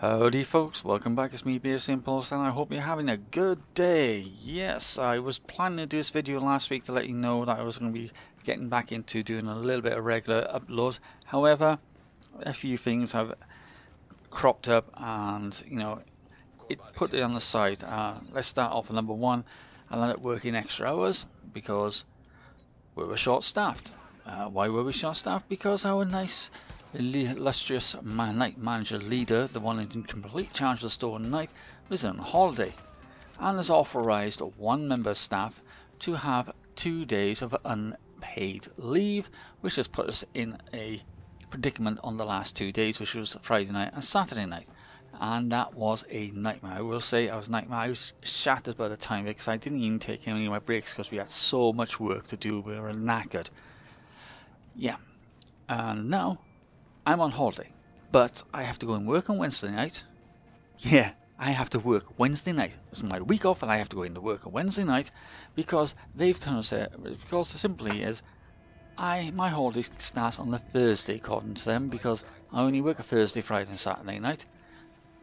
Howdy folks, welcome back. It's me, BHC Bluez, and I hope you're having a good day. Yes, I was planning to do this video last week to let you know that I was going to be getting back into doing a little bit of regular uploads. However, a few things have cropped up and, it put it on the side. Let's start off with number one. I ended up working extra hours because we were short-staffed. Why were we short-staffed? Because our nice illustrious night manager leader, the one in complete charge of the store at night, was on holiday and has authorized one member of staff to have 2 days of unpaid leave, which has put us in a predicament on the last 2 days, which was Friday night and Saturday night, and that was a nightmare. I will say I was shattered by the time because I didn't even take any of my breaks because we had so much work to do. We were knackered. Yeah, and now I'm on holiday, but I have to go and work on Wednesday night. Yeah, I have to work Wednesday night. It's my week off and I have to go into work on Wednesday night because they've told us because simply is my holiday starts on the Thursday according to them, because I only work a Thursday, Friday and Saturday night,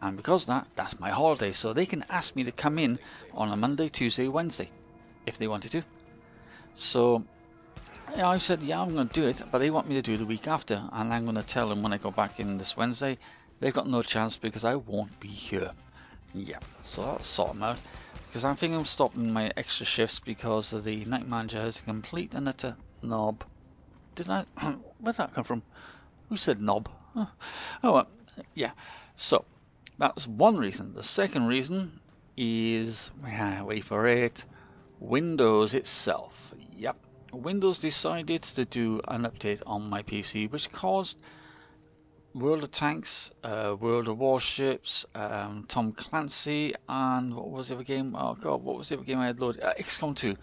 and because of that's my holiday, so they can ask me to come in on a Monday, Tuesday, Wednesday if they wanted to. So yeah, I said, yeah, I'm going to do it, but they want me to do it the week after, and I'm going to tell them when I go back in this Wednesday, they've got no chance because I won't be here. Yeah, so I'll sort them out, because I'm thinking of stopping my extra shifts because the night manager is a complete and utter knob. Where'd that come from? Who said knob? Oh well, yeah, so that's one reason. The second reason is, wait for it, Windows itself. Yep. Windows decided to do an update on my PC, which caused World of Tanks, World of Warships, Tom Clancy, and what was the other game? Oh god, what was the other game I had loaded? XCOM 2.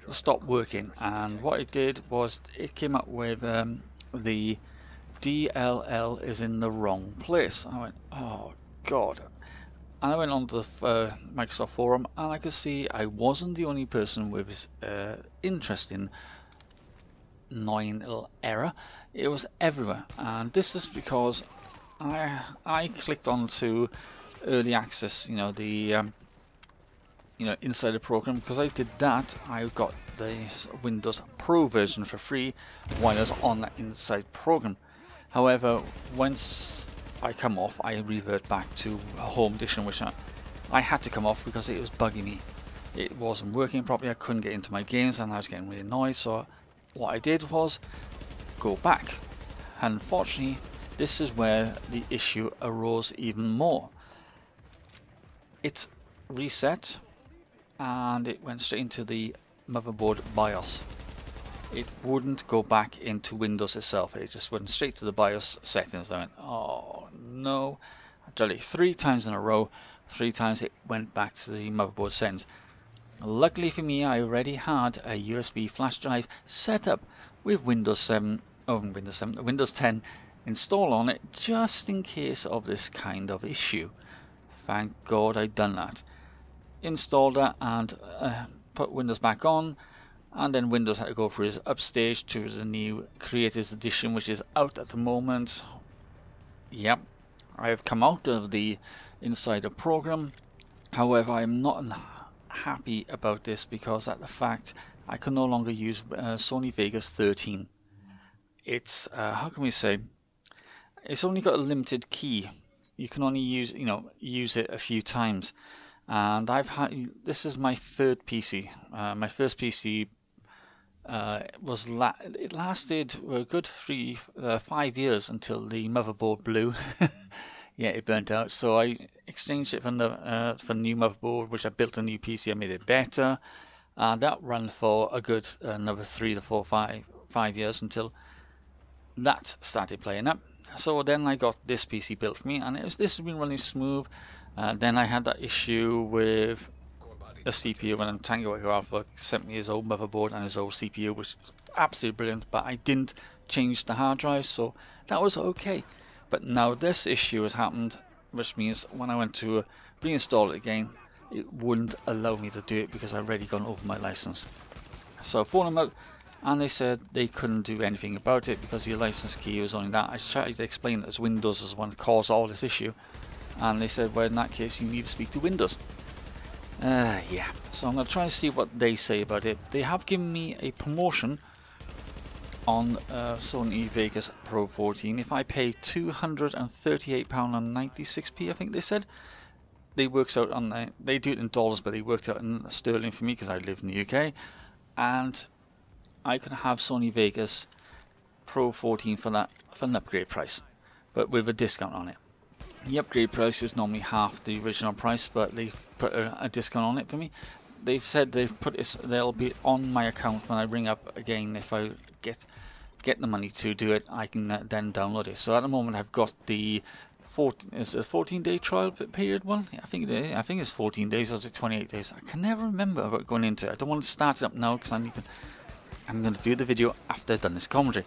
Stopped working, and what it did was it came up with the DLL is in the wrong place. I went, oh god. And I went on to the Microsoft forum, and I could see I wasn't the only person with this interesting annoying little error. It was everywhere, and this is because I clicked onto early access, the inside the program. Because I did that, I got the Windows Pro version for free while I was on that inside program. However, once I come off, I revert back to Home Edition, which I had to come off because it was bugging me. It wasn't working properly, I couldn't get into my games, and I was getting really annoyed, so what I did was go back. Unfortunately, this is where the issue arose even more. It reset, and it went straight into the motherboard BIOS. It wouldn't go back into Windows itself, it just went straight to the BIOS settings. I went, oh no. I tried it 3 times in a row, 3 times it went back to the motherboard settings. Luckily for me, I already had a USB flash drive set up with Windows 10 installed on it, just in case of this kind of issue. Thank God I'd done that. Installed that and put Windows back on. And then Windows had to go through its upstage to the new Creators Edition, which is out at the moment. Yep, I have come out of the Insider program. However, I am not happy about this because of the fact I can no longer use Sony Vegas 13. It's, how can we say, it's only got a limited key. You can only use, use it a few times. And this is my third PC. My first PC it lasted a good 5 years until the motherboard blew. Yeah, it burnt out, so I exchanged it for the new motherboard, which I built a new PC. I made it better, and that ran for a good another 3 to 4, 5 years until that started playing up. So then I got this PC built for me, and this has been running smooth. Then I had that issue with the CPU when TANGO-ECHO-ALPHA sent me his old motherboard and his old CPU, which was absolutely brilliant, but I didn't change the hard drive, so that was okay. But now this issue has happened, which means when I went to reinstall it again, it wouldn't allow me to do it because I've already gone over my license. So I phoned them up, and they said they couldn't do anything about it because your license key was only that. I tried to explain that Windows is the one that caused all this issue, and they said, well, in that case you need to speak to Windows. Yeah, so I'm going to try and see what they say about it. They have given me a promotion on Sony Vegas Pro 14. If I pay £238.96, I think they said, they works out on the, they do it in dollars, but they worked out in sterling for me because I live in the UK, and I can have Sony Vegas Pro 14 for that, for an upgrade price, but with a discount on it. The upgrade price is normally half the original price, but they put a discount on it for me. They've said they've put this, they'll be on my account when I ring up again. If I get the money to do it, I can then download it. So at the moment I've got the 14-day trial period one. I think it is. I think it's 14 days, or is it 28 days? I can never remember about going into it. I don't want to start it up now because I'm going to do the video after I've done this commentary.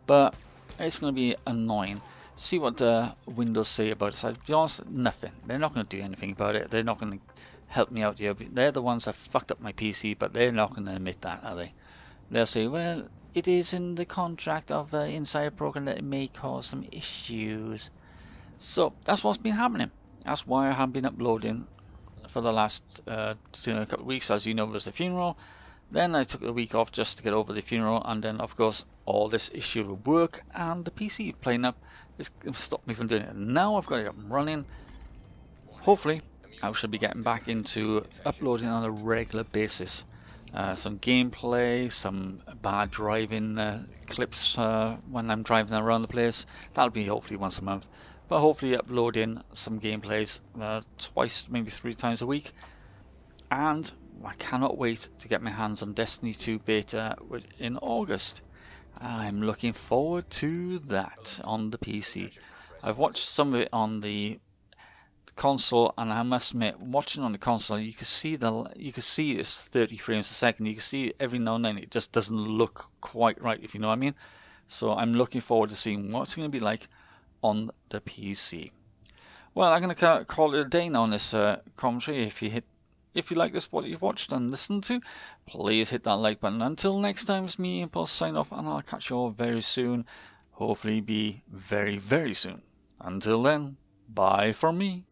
But it's going to be annoying. See what Windows say about it. So to be honest, nothing. They're not going to do anything about it. They're not going to help me out here. They're the ones that fucked up my PC, but they're not going to admit that, are they? They'll say, well, it is in the contract of inside a program that it may cause some issues. So that's what's been happening. That's why I haven't been uploading for the last couple of weeks. As you know, it was the funeral. Then I took a week off just to get over the funeral, and then of course all this issue with work and the PC playing up has stopped me from doing it. Now I've got it up and running. Hopefully I should be getting back into uploading on a regular basis. Some gameplay, some bad driving clips when I'm driving around the place. That'll be hopefully once a month. But hopefully uploading some gameplays twice, maybe 3 times a week. And I cannot wait to get my hands on Destiny 2 beta in August. I'm looking forward to that on the PC. I've watched some of it on the console, and I must admit, watching on the console, you can see it's 30 frames a second. You can see every now and then it just doesn't look quite right, if you know what I mean. So I'm looking forward to seeing what it's going to be like on the PC. Well, I'm going to call it a day now on this commentary. If you like this, what you've watched and listened to, please hit that like button. Until next time, it's me, Impulse, sign off, and I'll catch you all very soon. Hopefully be very, very soon. Until then, bye from me.